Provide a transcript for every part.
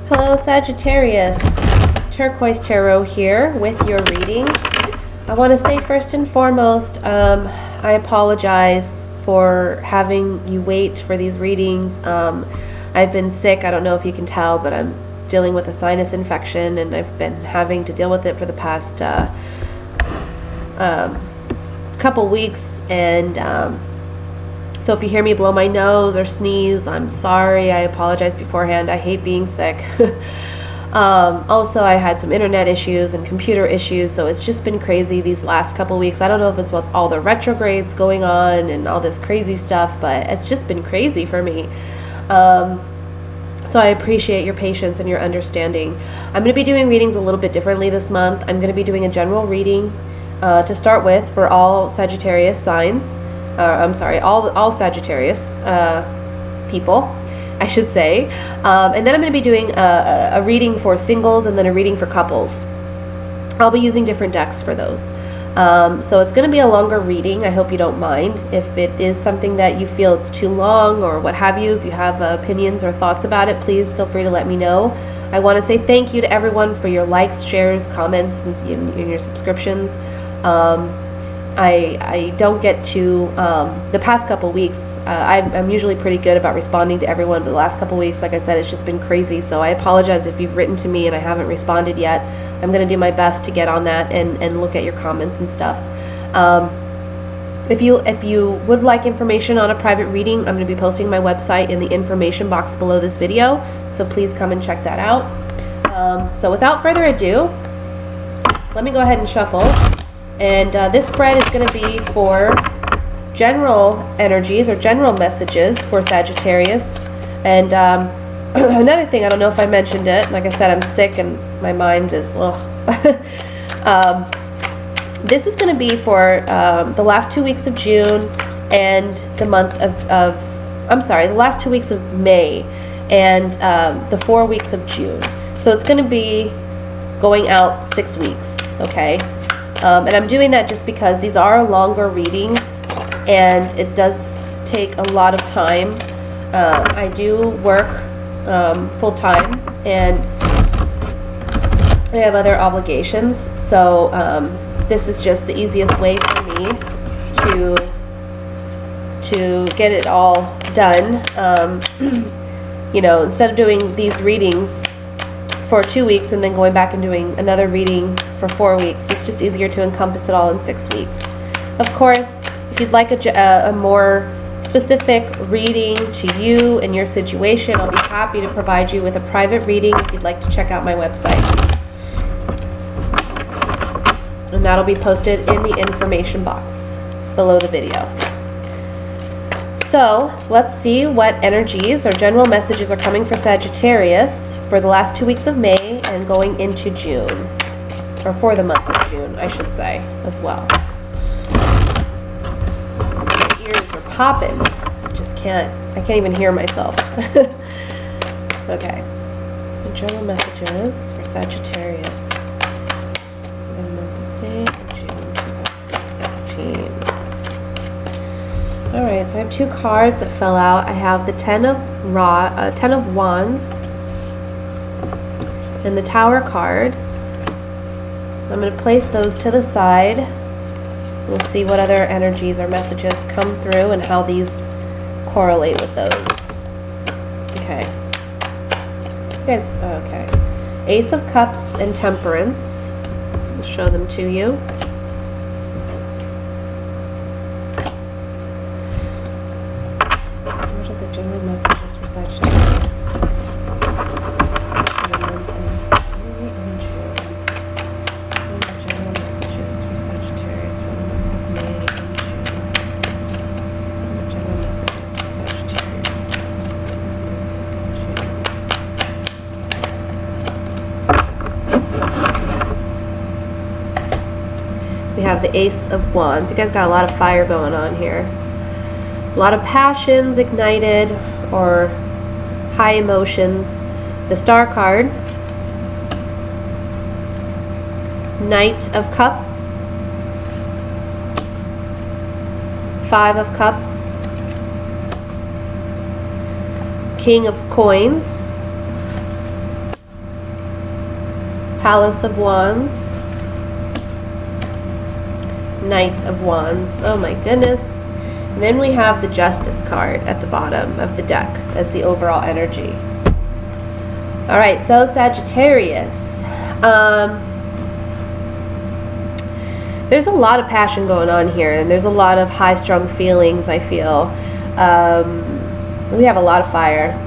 Hello Sagittarius, Turquoise Tarot here with your reading. I want to say first and foremost, I apologize for having you wait for these readings. I've been sick, I don't know if you can tell, but I'm dealing with a sinus infection and I've been having to deal with it for the past couple weeks, and so if you hear me blow my nose or sneeze, I'm sorry. I apologize beforehand. I hate being sick. Also, I had some internet issues and computer issues, so it's just been crazy these last couple weeks. I don't know if it's with all the retrogrades going on and all this crazy stuff, but it's just been crazy for me. So I appreciate your patience and your understanding. I'm going to be doing readings a little bit differently this month. I'm going to be doing a general reading to start with for all Sagittarius signs. I'm sorry, all Sagittarius people, I should say. And then I'm going to be doing a reading for singles and then a reading for couples. I'll be using different decks for those. So it's going to be a longer reading. I hope you don't mind. If it is something that you feel it's too long or what have you, if you have opinions or thoughts about it, please feel free to let me know. I want to say thank you to everyone for your likes, shares, comments, and your subscriptions. I don't get to, the past couple weeks, I'm usually pretty good about responding to everyone, but the last couple weeks, like I said, it's just been crazy, so I apologize if you've written to me and I haven't responded yet. I'm going to do my best to get on that and look at your comments and stuff. If you would like information on a private reading, I'm going to be posting my website in the information box below this video, so please come and check that out. So without further ado, let me go ahead and shuffle. And this spread is going to be for general energies or general messages for Sagittarius. And another thing, I don't know if I mentioned it, like I said, I'm sick and my mind is, this is going to be for the last 2 weeks of June and the month of the last 2 weeks of May and the 4 weeks of June. So it's going to be going out 6 weeks, okay? And I'm doing that just because these are longer readings and it does take a lot of time. I do work full-time and I have other obligations, so this is just the easiest way for me to get it all done. You know, instead of doing these readings for 2 weeks and then going back and doing another reading for 4 weeks, it's just easier to encompass it all in 6 weeks. Of course, if you'd like a more specific reading to you and your situation, I'll be happy to provide you with a private reading if you'd like to check out my website. And that'll be posted in the information box below the video. So let's see what energies or general messages are coming for Sagittarius for the last 2 weeks of May and going into June, or for the month of June, I should say, as well. My ears are popping. I can't even hear myself. Okay. The general messages for Sagittarius for the month of May and June 2016. Alright, so I have 2 cards that fell out. I have the Ten of Wands and the Tower card. I'm going to place those to the side. We'll see what other energies or messages come through and how these correlate with those. Okay. Yes, okay. Ace of Cups and Temperance. I'll show them to you. What are the general messages for Sagittarius? We have the Ace of Wands. You guys got a lot of fire going on here. A lot of passions ignited or high emotions. The Star card. Knight of Cups. 5 of Cups. King of Coins, Palace of Wands, Knight of Wands. Oh my goodness. And then we have the Justice card at the bottom of the deck as the overall energy. All right, so Sagittarius. There's a lot of passion going on here, and there's a lot of high-strung feelings, I feel. We have a lot of fire.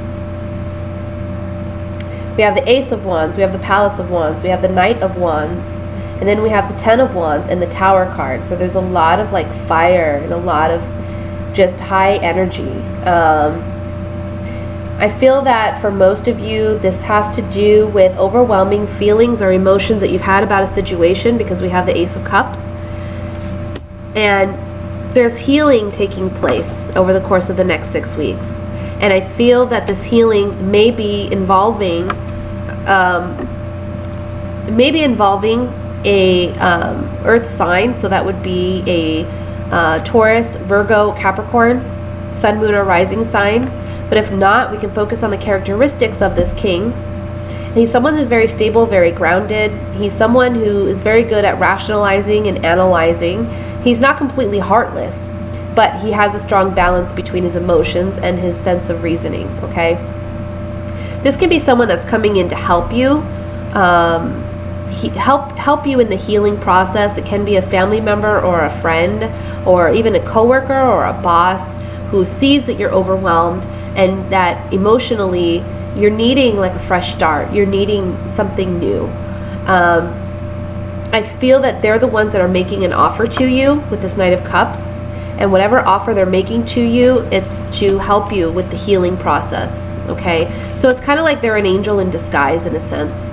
We have the Ace of Wands, we have the Palace of Wands, we have the Knight of Wands, and then we have the Ten of Wands and the Tower card. So there's a lot of like fire and a lot of just high energy. I feel that for most of you, this has to do with overwhelming feelings or emotions that you've had about a situation, because we have the Ace of Cups. And there's healing taking place over the course of the next 6 weeks. And I feel that this healing may be involving a earth sign. So that would be a Taurus, Virgo, Capricorn, Sun, Moon, or Rising sign. But if not, we can focus on the characteristics of this king. He's someone who's very stable, very grounded. He's someone who is very good at rationalizing and analyzing. He's not completely heartless, but he has a strong balance between his emotions and his sense of reasoning, okay? This can be someone that's coming in to help you, help you in the healing process. It can be a family member or a friend or even a coworker or a boss who sees that you're overwhelmed and that emotionally you're needing like a fresh start. You're needing something new. I feel that they're the ones that are making an offer to you with this Knight of Cups. And whatever offer they're making to you, it's to help you with the healing process, okay? So it's kind of like they're an angel in disguise in a sense.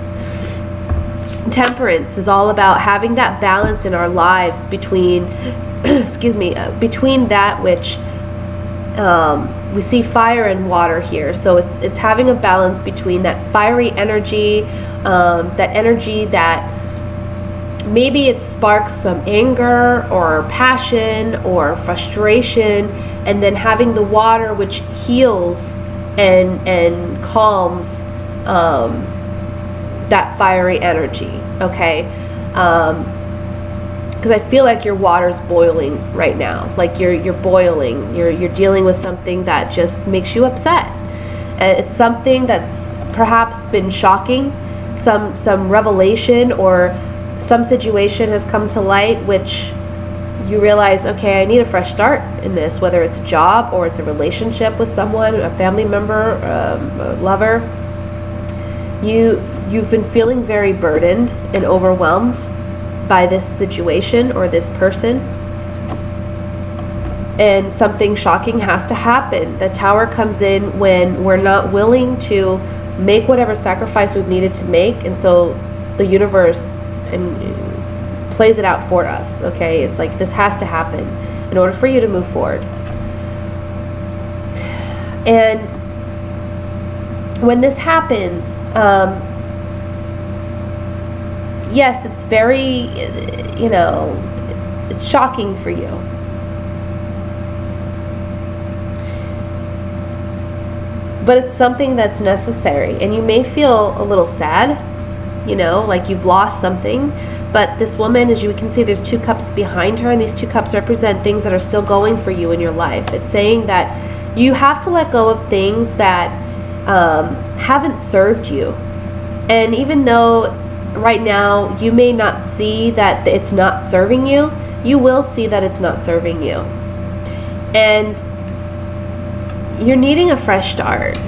Temperance is all about having that balance in our lives between, between that which we see fire and water here. So it's having a balance between that fiery energy, that energy that maybe it sparks some anger or passion or frustration, and then having the water which heals and calms that fiery energy, okay? Because I feel like your water's boiling right now. Like you're boiling. You're dealing with something that just makes you upset. It's something that's perhaps been shocking, some revelation or some situation has come to light which you realize, okay, I need a fresh start in this, whether it's a job or it's a relationship with someone, a family member, a lover. You've been feeling very burdened and overwhelmed by this situation or this person, and something shocking has to happen. The Tower comes in when we're not willing to make whatever sacrifice we've needed to make, and so the universe plays it out for us, okay? It's like this has to happen in order for you to move forward. And when this happens, yes, it's very, it's shocking for you. But it's something that's necessary. And you may feel a little sad, like you've lost something. But this woman, as you can see, there's 2 cups behind her, and these 2 cups represent things that are still going for you in your life. It's saying that you have to let go of things that haven't served you. And even though right now you may not see that it's not serving you, you will see that it's not serving you. And you're needing a fresh start.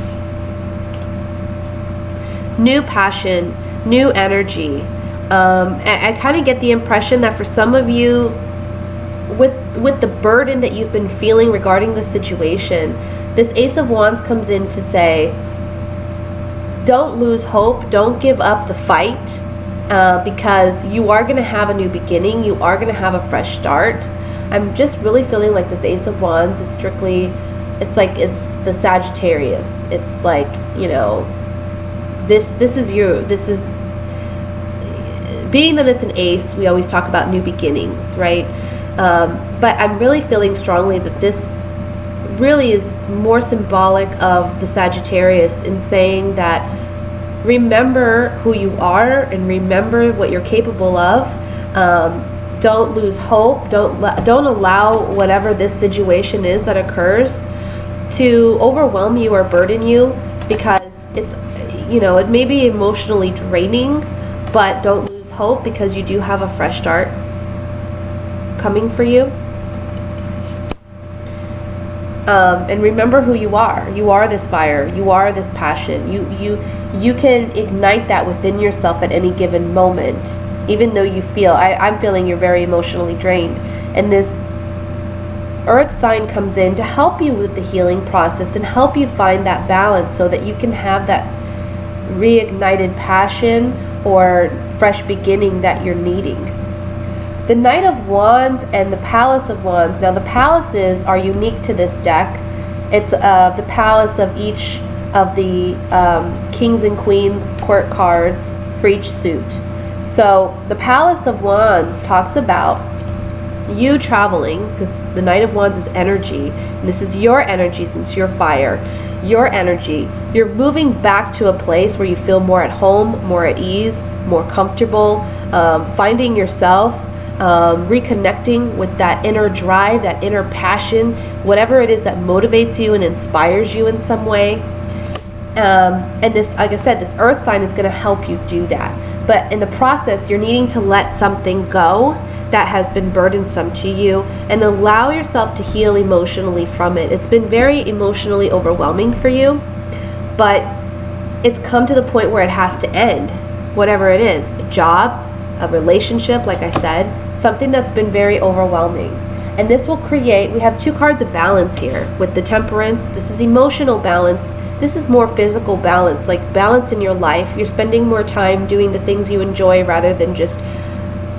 New passion, new energy. I kind of get the impression that for some of you, with the burden that you've been feeling regarding the situation, this Ace of Wands comes in to say, don't lose hope, don't give up the fight, because you are going to have a new beginning, you are going to have a fresh start. I'm just really feeling like this Ace of Wands is strictly, it's like it's the Sagittarius. It's like, this is being that it's an ace, we always talk about new beginnings, right? But I'm really feeling strongly that this really is more symbolic of the Sagittarius in saying that remember who you are and remember what you're capable of. Don't lose hope. Don't allow whatever this situation is that occurs to overwhelm you or burden you, because it's, it may be emotionally draining, but don't lose hope, because you do have a fresh start coming for you. And remember who you are. You are this fire. You are this passion. You can ignite that within yourself at any given moment, even though you feel, I'm feeling you're very emotionally drained. And this Earth sign comes in to help you with the healing process and help you find that balance so that you can have that reignited passion or fresh beginning that you're needing. The Knight of Wands and the Palace of Wands. Now the palaces are unique to this deck. It's the palace of each of the Kings and Queens court cards for each suit. So the Palace of Wands talks about you traveling, because the Knight of Wands is energy, and this is your energy since you're fire. Your energy. You're moving back to a place where you feel more at home, more at ease, more comfortable, finding yourself, reconnecting with that inner drive, that inner passion, whatever it is that motivates you and inspires you in some way. And this, like I said, this Earth sign is going to help you do that. But in the process, you're needing to let something go that has been burdensome to you and allow yourself to heal emotionally from it. It's been very emotionally overwhelming for you, but it's come to the point where it has to end, whatever it is, a job, a relationship, like I said, something that's been very overwhelming. And this will create, we have two cards of balance here with the Temperance. This is emotional balance. This is more physical balance, like balance in your life. You're spending more time doing the things you enjoy rather than just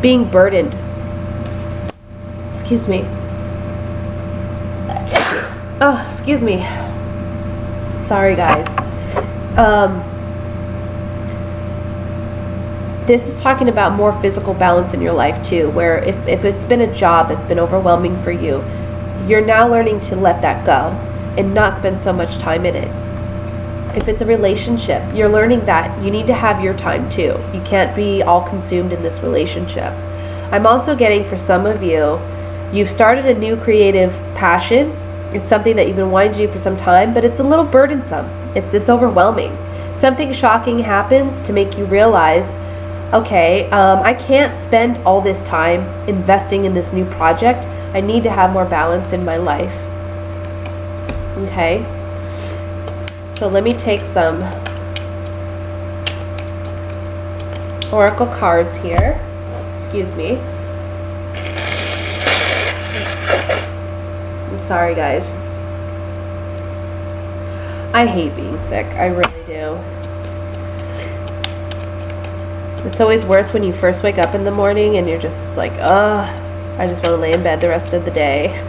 being burdened. Excuse me. Oh, excuse me. Sorry, guys. This is talking about more physical balance in your life too, where if it's been a job that's been overwhelming for you, you're now learning to let that go and not spend so much time in it. If it's a relationship, you're learning that you need to have your time too. You can't be all consumed in this relationship. I'm also getting, for some of you, you've started a new creative passion. It's something that you've been wanting to do for some time, but it's a little burdensome. It's overwhelming. Something shocking happens to make you realize, okay, I can't spend all this time investing in this new project. I need to have more balance in my life. Okay. So let me take some oracle cards here. Excuse me. I'm sorry, guys. I hate being sick. I really do. It's always worse when you first wake up in the morning and you're just like, ugh, I just want to lay in bed the rest of the day.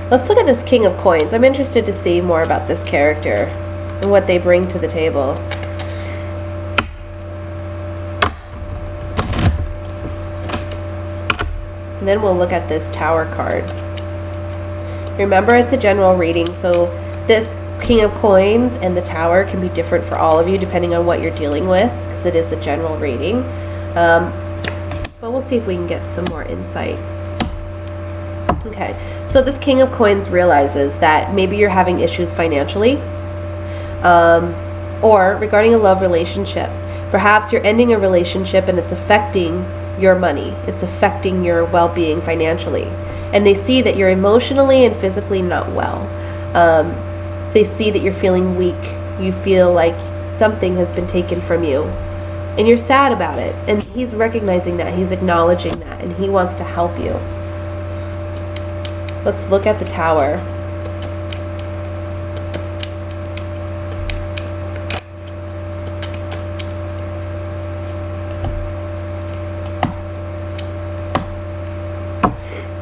Let's look at this King of Coins. I'm interested to see more about this character and what they bring to the table. And then we'll look at this Tower card. Remember, it's a general reading, so this King of Coins and the Tower can be different for all of you depending on what you're dealing with, because it is a general reading. But we'll see if we can get some more insight. Okay, so this King of Coins realizes that maybe you're having issues financially, or regarding a love relationship. Perhaps you're ending a relationship and it's affecting your money. It's affecting your well-being financially. And they see that you're emotionally and physically not well. They see that you're feeling weak. You feel like something has been taken from you. And you're sad about it. And he's recognizing that. He's acknowledging that. And he wants to help you. Let's look at the Tower.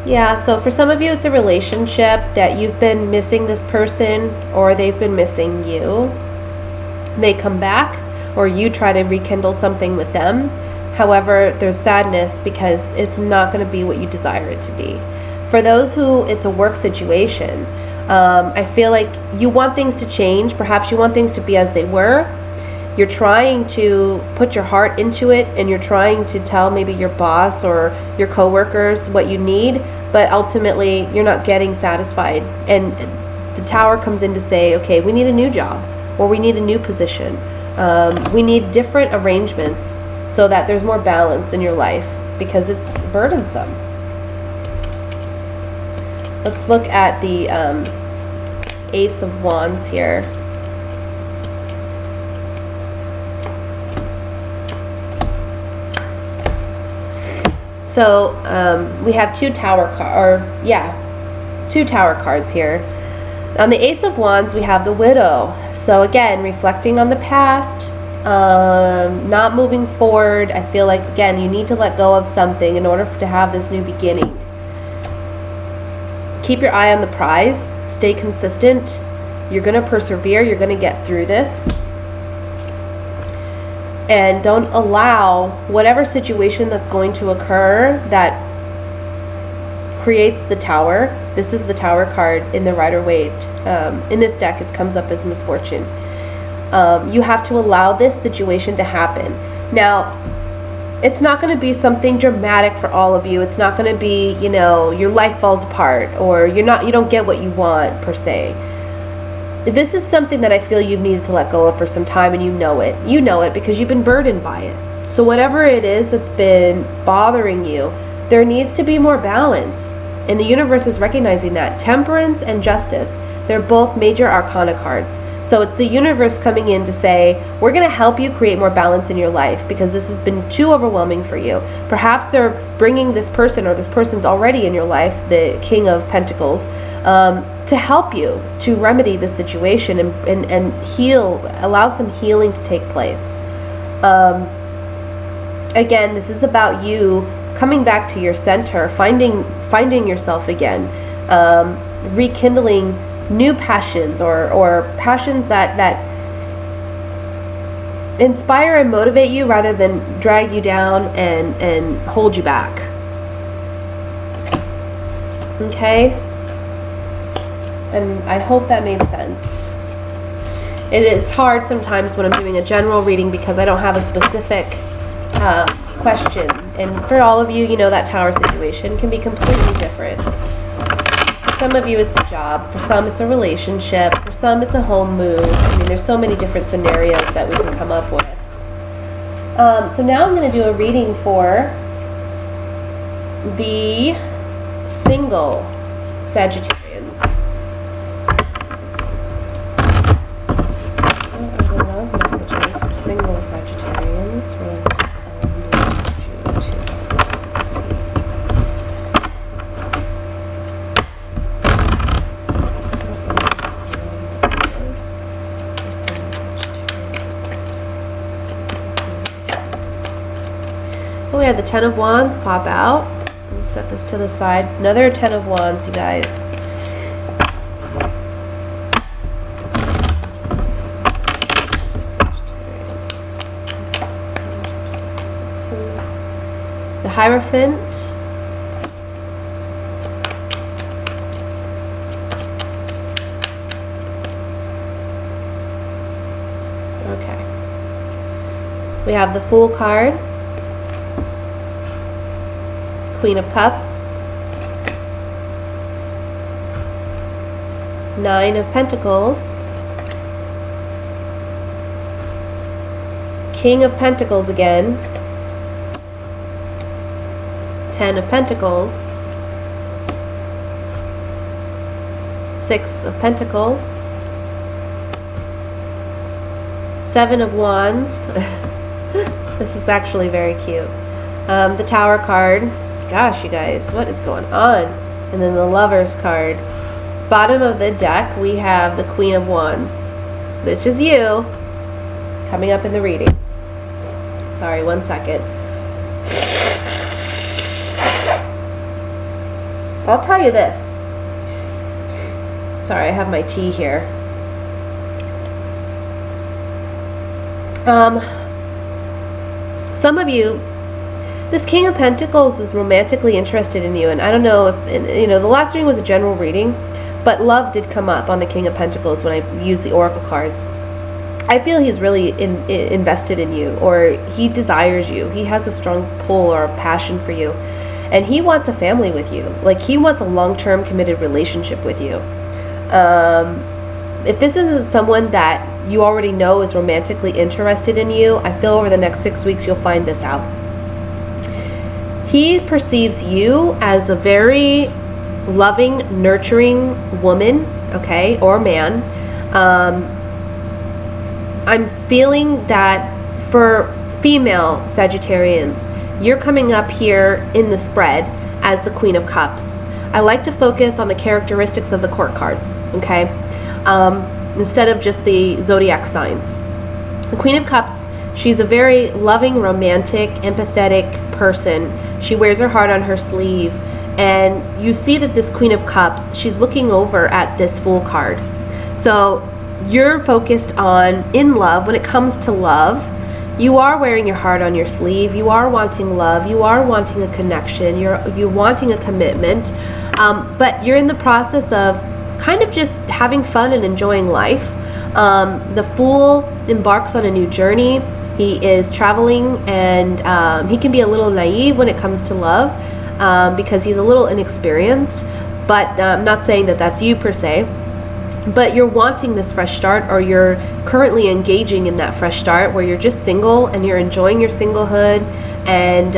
Yeah, so for some of you, it's a relationship that you've been missing this person or they've been missing you. They come back or you try to rekindle something with them. However, there's sadness because it's not going to be what you desire it to be. For those who it's a work situation, I feel like you want things to change. Perhaps you want things to be as they were. You're trying to put your heart into it, and you're trying to tell maybe your boss or your coworkers what you need, but ultimately you're not getting satisfied. And the Tower comes in to say, okay, we need a new job, or we need a new position. We need different arrangements so that there's more balance in your life, because it's burdensome. Let's look at the Ace of Wands here. So we have two Tower cards here. On the Ace of Wands, we have the Widow. So again, reflecting on the past, not moving forward. I feel like, again, you need to let go of something in order to have this new beginning. Keep your eye on the prize. Stay consistent. You're going to persevere. You're going to get through this. And don't allow whatever situation that's going to occur that creates the Tower. This is the Tower card in the Rider-Waite. In this deck, it comes up as misfortune. You have to allow this situation to happen. Now, it's not going to be something dramatic for all of you. It's not going to be, you know, your life falls apart, or you don't get what you want per se. This is something that I feel you've needed to let go of for some time, and you know it. You know it because you've been burdened by it. So whatever it is that's been bothering you, there needs to be more balance. And the universe is recognizing that. Temperance and Justice, they're both major arcana cards. So it's the universe coming in to say, we're going to help you create more balance in your life because this has been too overwhelming for you. Perhaps they're bringing this person, or this person's already in your life, the King of Pentacles, to help you to remedy the situation and heal, allow some healing to take place. Again, this is about you coming back to your center, finding yourself again, rekindling new passions or passions that inspire and motivate you rather than drag you down and hold you back. Okay? And I hope that made sense. It's hard sometimes when I'm doing a general reading because I don't have a specific question. And for all of you, you know that Tower situation can be completely different. For some of you, it's a job. For some, it's a relationship. For some, it's a home move. I mean, there's so many different scenarios that we can come up with. So now I'm going to do a reading for the single Sagittarians. I love messages for single Sagittarians for June 2016. Oh, we have the Ten of Wands pop out. Let's set this to the side. Another Ten of Wands, you guys. The Hierophant. Okay. We have the Fool card. Queen of Cups, Nine of Pentacles, King of Pentacles again, Ten of Pentacles, Six of Pentacles, Seven of Wands. This is actually very cute. The Tower card. Gosh, you guys, what is going on? And then the Lovers card. Bottom of the deck, we have the Queen of Wands. This is you coming up in the reading. Sorry, 1 second. I'll tell you this. Sorry, I have my tea here. Some of you This King of Pentacles is romantically interested in you, and I don't know if, the last reading was a general reading, but love did come up on the King of Pentacles when I used the Oracle cards. I feel he's really invested in you, or he desires you. He has a strong pull or a passion for you, and he wants a family with you. Like, he wants a long-term committed relationship with you. If this isn't someone that you already know is romantically interested in you, I feel over the next 6 weeks you'll find this out. He perceives you as a very loving, nurturing woman, okay, or man. I'm feeling that for female Sagittarians, you're coming up here in the spread as the Queen of Cups. I like to focus on the characteristics of the court cards, okay, instead of just the zodiac signs. The Queen of Cups, she's a very loving, romantic, empathetic person. She wears her heart on her sleeve, and you see that this Queen of Cups, she's looking over at this Fool card. So you're focused on in love. When it comes to love, you are wearing your heart on your sleeve. You are wanting love. You are wanting a connection. You're wanting a commitment. But you're in the process of kind of just having fun and enjoying life. The Fool embarks on a new journey. He is traveling, and he can be a little naive when it comes to love, because he's a little inexperienced. But I'm not saying that that's you per se. But you're wanting this fresh start, or you're currently engaging in that fresh start where you're just single and you're enjoying your singlehood, and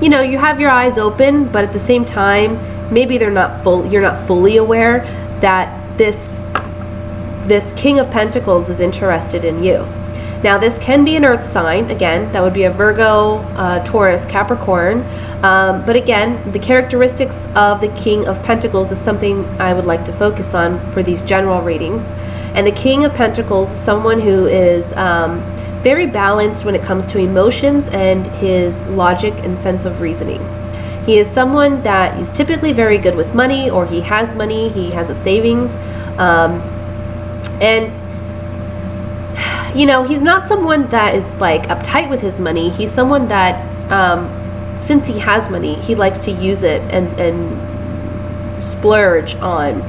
you have your eyes open, but at the same time maybe you're not fully aware that this King of Pentacles is interested in you. Now, this can be an earth sign. Again, that would be a Virgo, Taurus, Capricorn. But again, the characteristics of the King of Pentacles is something I would like to focus on for these general readings. And the King of Pentacles is someone who is very balanced when it comes to emotions and his logic and sense of reasoning. He is someone that is typically very good with money, or he has money, he has a savings. And he's not someone that is like uptight with his money. He's someone that, since he has money, he likes to use it and splurge on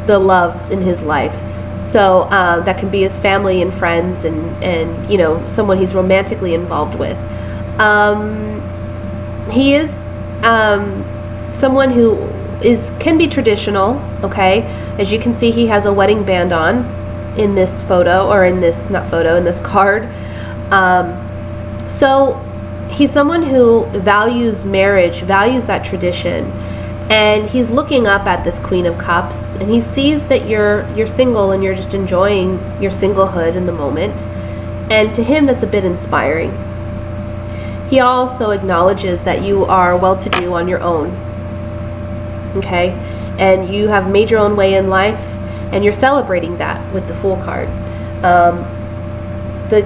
the loves in his life. So that can be his family and friends, and someone he's romantically involved with. He is someone who can be traditional, okay? As you can see, he has a wedding band on in this photo, or in this card. So he's someone who values marriage, values that tradition, and he's looking up at this Queen of Cups, and he sees that you're single and you're just enjoying your singlehood in the moment, and to him that's a bit inspiring. He also acknowledges that you are well-to-do on your own, okay, and you have made your own way in life, and you're celebrating that with the Fool card. The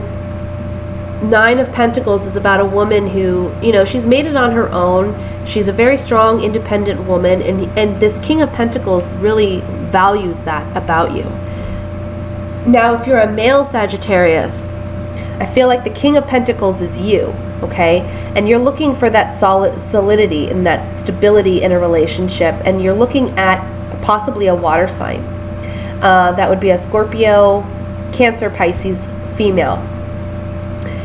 Nine of Pentacles is about a woman who, she's made it on her own. She's a very strong, independent woman, and this King of Pentacles really values that about you. Now, if you're a male Sagittarius, I feel like the King of Pentacles is you, okay? And you're looking for that solidity and that stability in a relationship, and you're looking at possibly a water sign. That would be a Scorpio, Cancer, Pisces, female.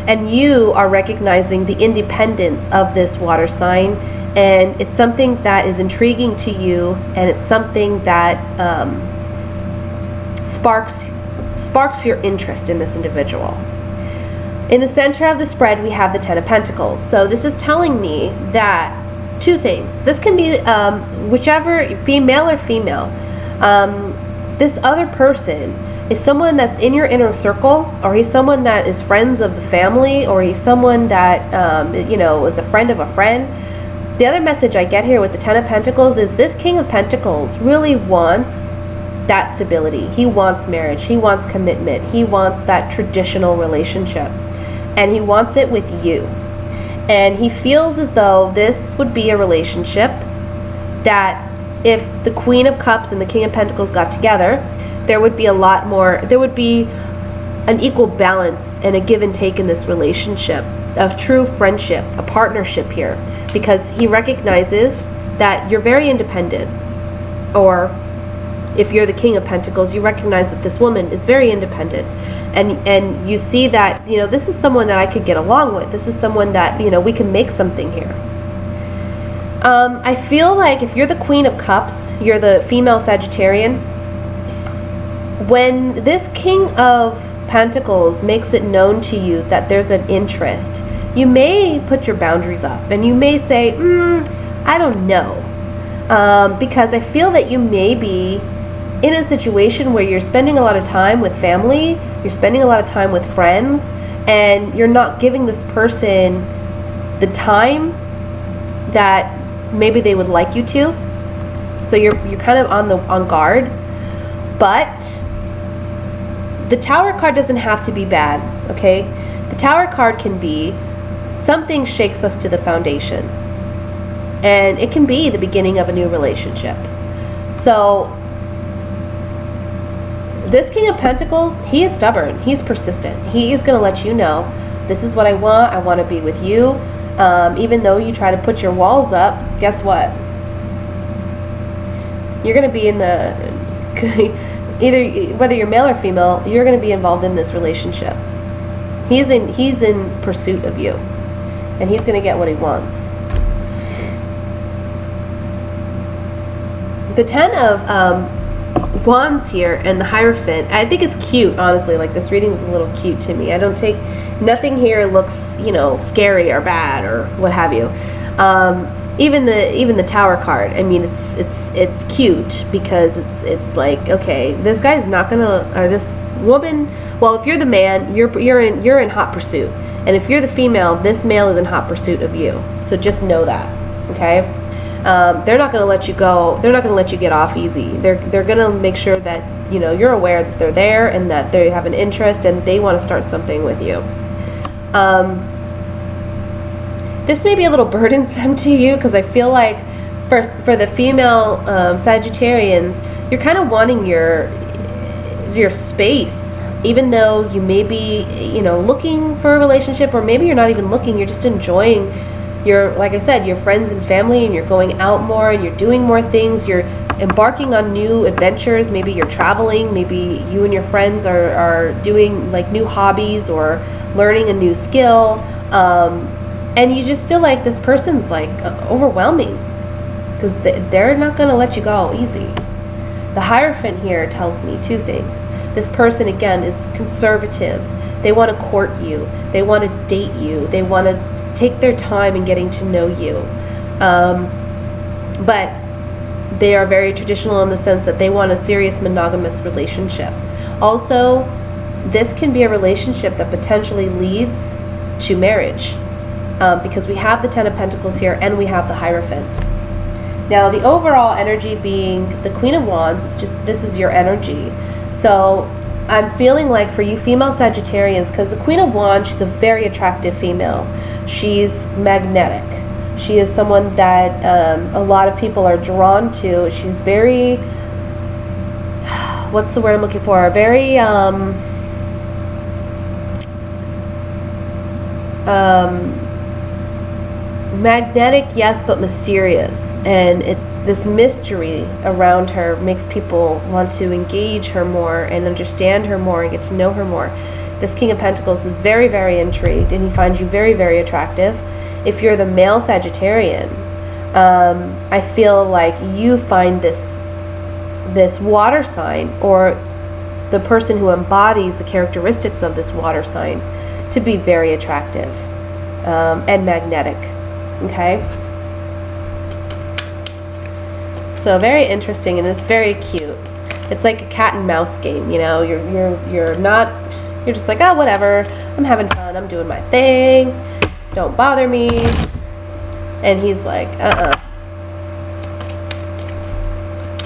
And you are recognizing the independence of this water sign, and it's something that is intriguing to you, and it's something that sparks your interest in this individual. In the center of the spread, we have the Ten of Pentacles. So this is telling me that two things. This can be whichever, male or female. This other person is someone that's in your inner circle, or he's someone that is friends of the family, or he's someone that, is a friend of a friend. The other message I get here with the Ten of Pentacles is this King of Pentacles really wants that stability. He wants marriage. He wants commitment. He wants that traditional relationship. And he wants it with you. And he feels as though this would be a relationship that if the Queen of Cups and the King of Pentacles got together, there would be an equal balance and a give and take in this relationship. a true friendship, a partnership here, because he recognizes that you're very independent. Or if you're the King of Pentacles, you recognize that this woman is very independent. And you see that, you know, this is someone that I could get along with. This is someone that, you know, we can make something here. I feel like if you're the Queen of Cups, you're the female Sagittarian, when this King of Pentacles makes it known to you that there's an interest, you may put your boundaries up and you may say, I don't know. Because I feel that you may be in a situation where you're spending a lot of time with family, you're spending a lot of time with friends, and you're not giving this person the time that maybe they would like you to. So you're kind of on guard. But the Tower card doesn't have to be bad, okay? The Tower card can be something shakes us to the foundation. And it can be the beginning of a new relationship. So this King of Pentacles, he is stubborn. He's persistent. He is going to let you know, this is what I want. I want to be with you. Even though you try to put your walls up, guess what? You're going to be in the, either whether you're male or female, you're going to be involved in this relationship. He's in pursuit of you, and he's going to get what he wants. The Ten of Wands here and the Hierophant, I think it's cute, honestly. Like, this reading is a little cute to me. I don't take, nothing here looks, you know, scary or bad or what have you. Even the Tower card, I mean, it's cute because it's like, okay, this guy's not gonna, or this woman, well, if you're the man, you're in hot pursuit, and if you're the female, this male is in hot pursuit of you. So just know that, okay? They're not gonna let you go. They're not gonna let you get off easy. They're gonna make sure that, you know, you're aware that they're there and that they have an interest and they want to start something with you. This may be a little burdensome to you because I feel like for the female Sagittarians, you're kind of wanting your space, even though you may be, you know, looking for a relationship, or maybe you're not even looking, you're just enjoying your, like I said, your friends and family, and you're going out more and you're doing more things, you're embarking on new adventures, maybe you're traveling, maybe you and your friends are doing like new hobbies or learning a new skill. And you just feel like this person's like overwhelming because they're not going to let you go easy. The Hierophant here tells me two things. This person, again, is conservative. They want to court you. They want to date you. They want to take their time in getting to know you. But they are very traditional in the sense that they want a serious monogamous relationship. Also, this can be a relationship that potentially leads to marriage. Because we have the Ten of Pentacles here and we have the Hierophant. Now, the overall energy being the Queen of Wands, it's just, this is your energy. So I'm feeling like for you female Sagittarians, because the Queen of Wands, she's a very attractive female. She's magnetic. She is someone that a lot of people are drawn to. She's very, what's the word I'm looking for? Very, magnetic, yes, but mysterious, and this mystery around her makes people want to engage her more and understand her more and get to know her more. This King of Pentacles is very, very intrigued, and he finds you very, very attractive. If you're the male Sagittarian, I feel like you find this water sign, or the person who embodies the characteristics of this water sign, to be very attractive and magnetic. Okay, so very interesting, and it's very cute. It's like a cat and mouse game, you know. You're just like, oh, whatever, I'm having fun, I'm doing my thing, don't bother me. And he's like,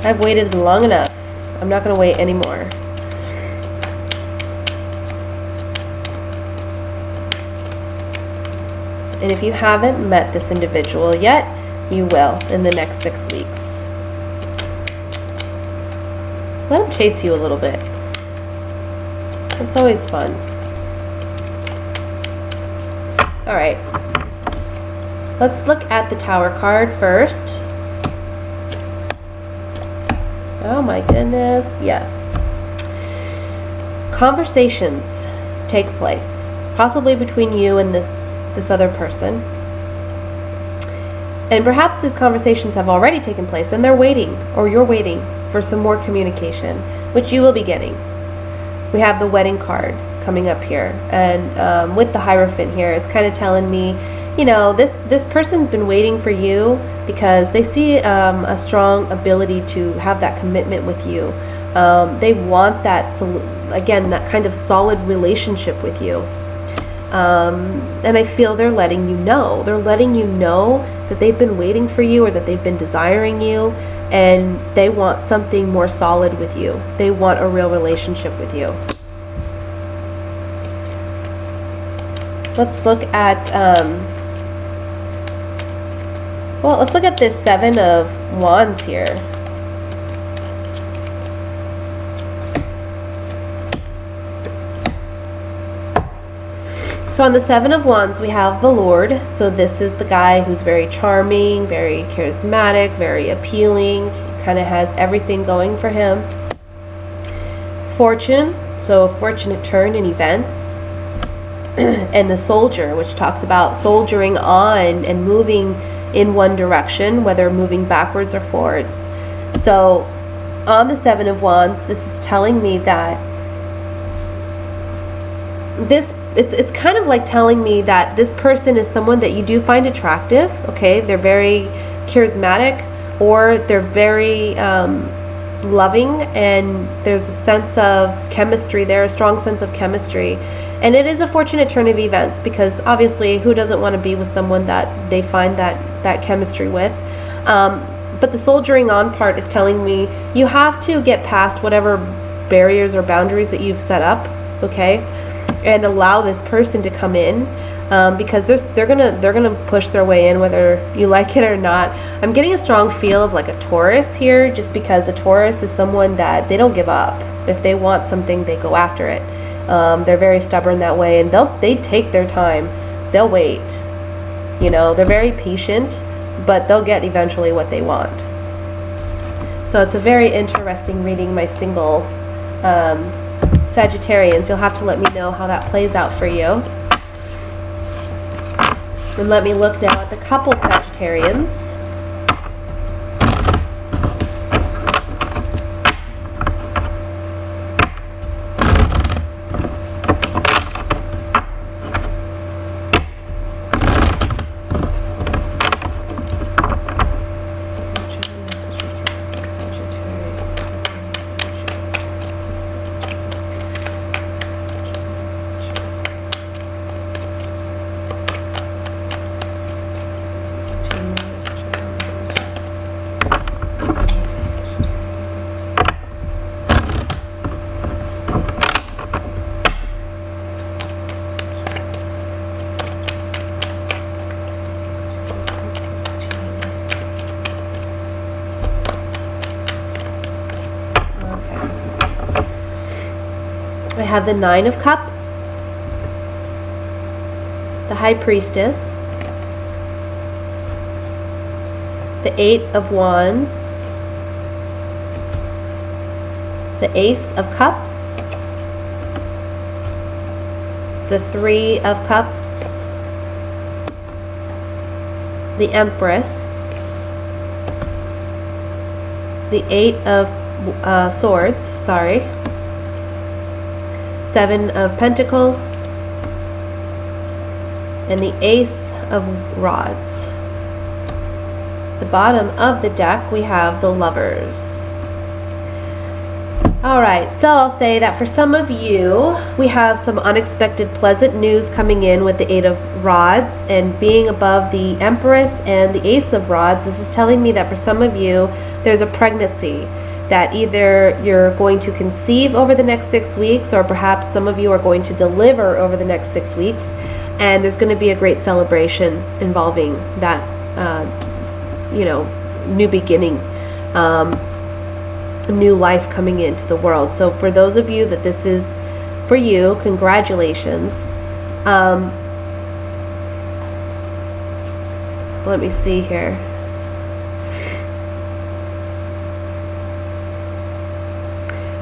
I've waited long enough, I'm not gonna wait anymore. And if you haven't met this individual yet, you will in the next 6 weeks. Let him chase you a little bit. It's always fun. All right. Let's look at the Tower card first. Oh my goodness, yes. Conversations take place, possibly between you and this other person. And perhaps these conversations have already taken place and they're waiting, or you're waiting for some more communication, which you will be getting. We have the wedding card coming up here, and with the Hierophant here, it's kind of telling me, you know, this person's been waiting for you because they see a strong ability to have that commitment with you. They want that, again, that kind of solid relationship with you. And I feel they're letting you know. They're letting you know that they've been waiting for you, or that they've been desiring you, and they want something more solid with you. They want a real relationship with you. Let's look at, well, let's look at this Seven of Wands here. So on the Seven of Wands, we have the Lord. So this is the guy who's very charming, very charismatic, very appealing. He kind of has everything going for him. Fortune, so a fortunate turn in events. And the Soldier, which talks about soldiering on and moving in one direction, whether moving backwards or forwards. So on the Seven of Wands, this is telling me that it's kind of like telling me that this person is someone that you do find attractive. Okay, they're very charismatic, or they're very loving, and there's a sense of chemistry there, a strong sense of chemistry. And it is a fortunate turn of events, because obviously who doesn't want to be with someone that they find that chemistry with. But the soldiering on part is telling me you have to get past whatever barriers or boundaries that you've set up, okay, and allow this person to come in, because they're gonna push their way in whether you like it or not. I'm getting a strong feel of like a Taurus here, just because a Taurus is someone that they don't give up. If they want something, they go after it. They're very stubborn that way, and they take their time. They'll wait. You know, they're very patient, but they'll get eventually what they want. So it's a very interesting reading, my single Sagittarians. You'll have to let me know how that plays out for you. And let me look now at the coupled Sagittarians. I have the Nine of Cups, the High Priestess, the Eight of Wands, the Ace of Cups, the Three of Cups, the Empress, the Eight of Swords, sorry, Seven of Pentacles, and the Ace of Rods. The bottom of the deck, we have the Lovers. Alright, so I'll say that for some of you, we have some unexpected pleasant news coming in with the Eight of Rods, and being above the Empress and the Ace of Rods. This is telling me that for some of you, there's a pregnancy that either you're going to conceive over the next 6 weeks, or perhaps some of you are going to deliver over the next 6 weeks, and there's going to be a great celebration involving that, you know, new beginning, new life coming into the world. So for those of you that this is for you, congratulations. let me see here.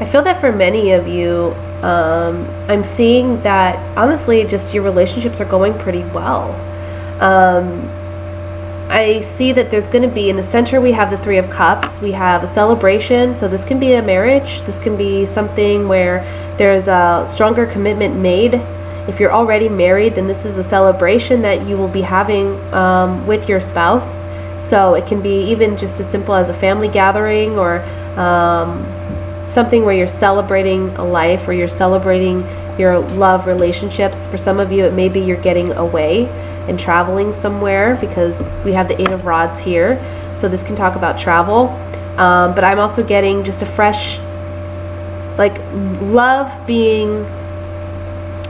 I feel that for many of you, I'm seeing that honestly just your relationships are going pretty well. I see that there's going to be, in the center we have the Three of Cups, we have a celebration, so this can be a marriage, this can be something where there's a stronger commitment made. If you're already married, then this is a celebration that you will be having with your spouse. So it can be even just as simple as a family gathering, or something where you're celebrating a life, or you're celebrating your love relationships. For some of you, it may be you're getting away and traveling somewhere, because we have the Eight of Rods here. So this can talk about travel. But I'm also getting just a fresh, like, love being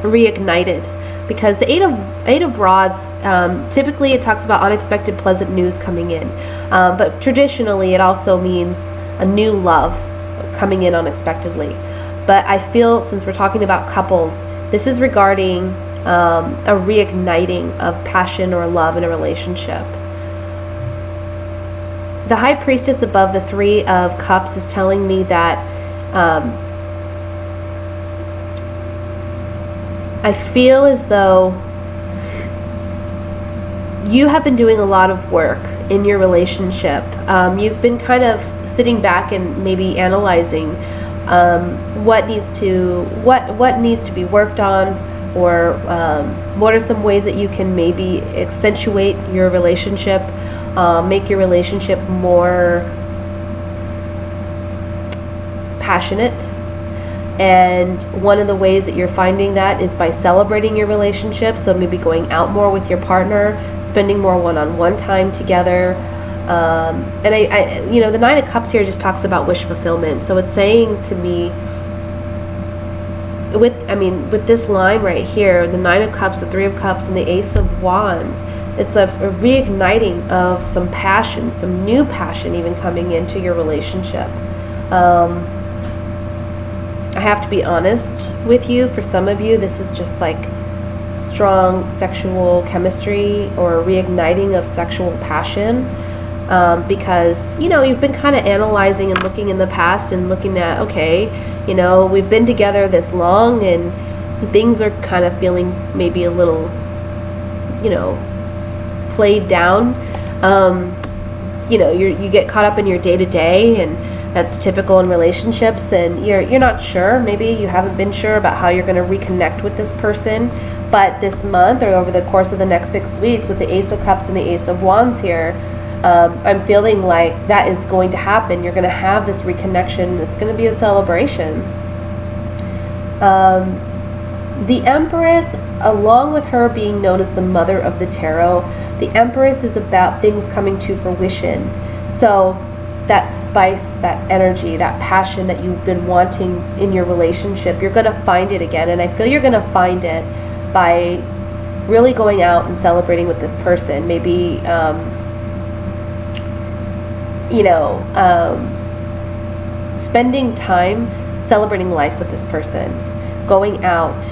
reignited, because the Eight of Rods, typically it talks about unexpected pleasant news coming in, but traditionally it also means a new love coming in unexpectedly. But I feel, since we're talking about couples, this is regarding a reigniting of passion or love in a relationship. The High Priestess above the Three of Cups is telling me that I feel as though you have been doing a lot of work in your relationship. You've been kind of sitting back and maybe analyzing what needs to be worked on, or what are some ways that you can maybe accentuate your relationship, make your relationship more passionate. And one of the ways that you're finding that is by celebrating your relationship. So maybe going out more with your partner, spending more one-on-one time together. And I the Nine of Cups here just talks about wish fulfillment. So it's saying to me, with this line right here, the Nine of Cups, the Three of Cups, and the Ace of Wands, it's a reigniting of some passion, some new passion even coming into your relationship. I have to be honest with you, for some of you, this is just like strong sexual chemistry or reigniting of sexual passion, because, you've been kind of analyzing and looking in the past and looking at, okay, we've been together this long and things are kind of feeling maybe a little, played down. You get caught up in your day-to-day, and that's typical in relationships, and you're not sure. Maybe you haven't been sure about how you're going to reconnect with this person. But this month, or over the course of the next 6 weeks, with the Ace of Cups and the Ace of Wands here, I'm feeling like that is going to happen. You're going to have this reconnection. It's going to be a celebration. The Empress, along with her being known as the mother of the tarot, the Empress is about things coming to fruition. So that spice, that energy, that passion that you've been wanting in your relationship, you're going to find it again. And I feel you're going to find it by really going out and celebrating with this person. Maybe, spending time celebrating life with this person, going out,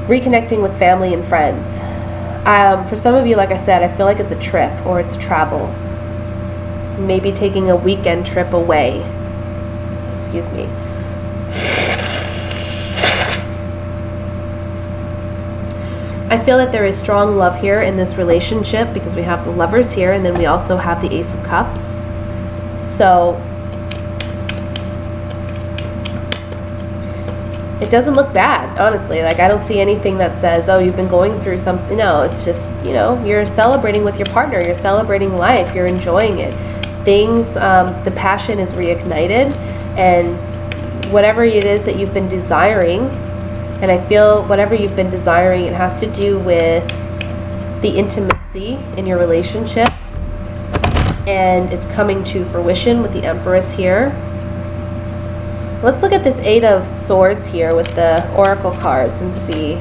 reconnecting with family and friends. For some of you, like I said, I feel like it's a trip or it's travel. Maybe taking a weekend trip away. Excuse me. I feel that there is strong love here in this relationship, because we have the Lovers here, and then we also have the Ace of Cups. So it doesn't look bad, honestly. Like, I don't see anything that says, oh, you've been going through something. No, it's just, you're celebrating with your partner. You're celebrating life. You're enjoying it. Things, the passion is reignited, and whatever it is that you've been desiring, and I feel whatever you've been desiring, it has to do with the intimacy in your relationship, and it's coming to fruition with the Empress here. Let's look at this Eight of Swords here with the Oracle cards and see.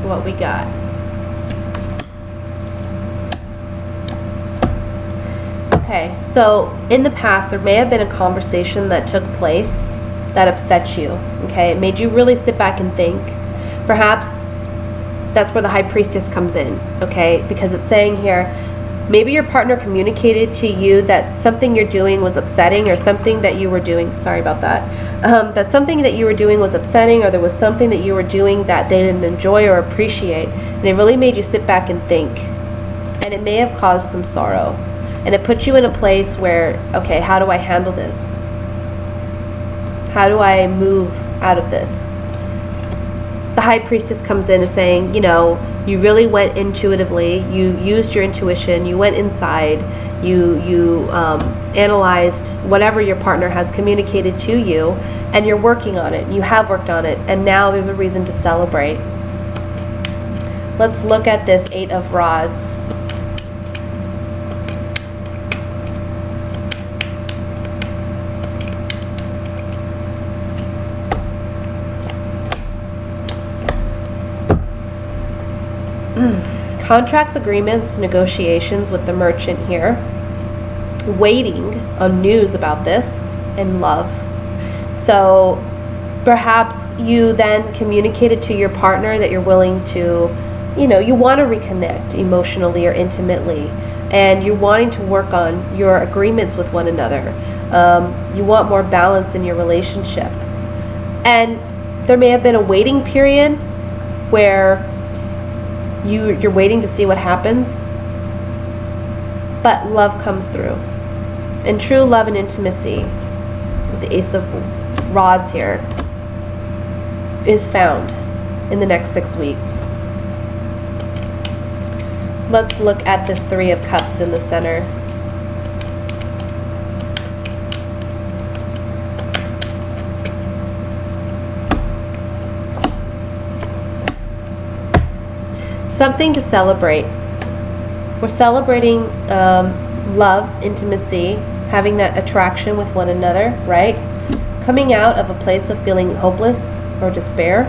What we got. Okay, so in the past, there may have been a conversation that took place that upset you, okay? It made you really sit back and think. Perhaps that's where the High Priestess comes in, okay? Because it's saying here, maybe your partner communicated to you that something you're doing was upsetting, or something that you were doing, sorry about that, that something that you were doing was upsetting, or there was something that you were doing that they didn't enjoy or appreciate, and it really made you sit back and think. And it may have caused some sorrow. And it puts you in a place where, okay, how do I handle this? How do I move out of this? The High Priestess comes in and saying, you know, you really went intuitively, you used your intuition, you went inside, you analyzed whatever your partner has communicated to you, and you're working on it. You have worked on it, and now there's a reason to celebrate. Let's look at this 8 of Rods. Contracts, agreements, negotiations with the Merchant here. Waiting on news about this, and love. So perhaps you then communicated to your partner that you're willing to, you know, you want to reconnect emotionally or intimately, and you're wanting to work on your agreements with one another. You want more balance in your relationship. And there may have been a waiting period where you're waiting to see what happens, but love comes through. And true love and intimacy, with the Ace of Rods here, is found in the next 6 weeks. Let's look at this 3 of Cups in the center. Something to celebrate. We're celebrating love, intimacy, having that attraction with one another, right? Coming out of a place of feeling hopeless or despair,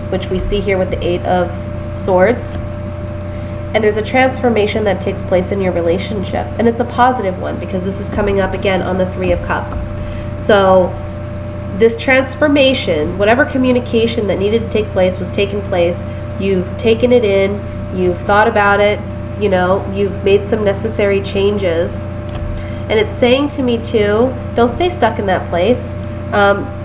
which we see here with the 8 of Swords. And there's a transformation that takes place in your relationship. And it's a positive one, because this is coming up again on the 3 of Cups. So this transformation, whatever communication that needed to take place was taking place. You've taken it in, you've thought about it, you know, you've made some necessary changes. And it's saying to me too, don't stay stuck in that place.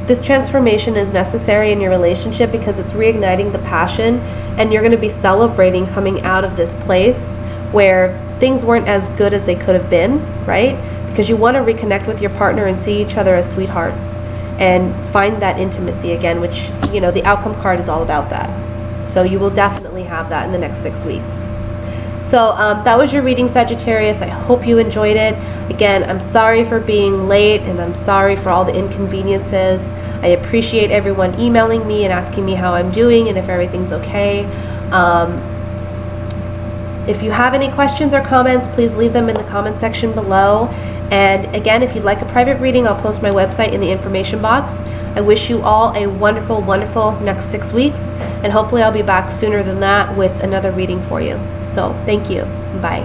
This transformation is necessary in your relationship because it's reigniting the passion, and you're going to be celebrating coming out of this place where things weren't as good as they could have been, right? Because you want to reconnect with your partner and see each other as sweethearts and find that intimacy again, which, you know, the outcome card is all about that. So you will definitely have that in the next 6 weeks. So that was your reading, Sagittarius. I hope you enjoyed it. Again, I'm sorry for being late, and I'm sorry for all the inconveniences. I appreciate everyone emailing me and asking me how I'm doing and if everything's okay. If you have any questions or comments, please leave them in the comment section below. And again, if you'd like a private reading, I'll post my website in the information box. I wish you all a wonderful, wonderful next 6 weeks, and hopefully I'll be back sooner than that with another reading for you. So thank you. Bye.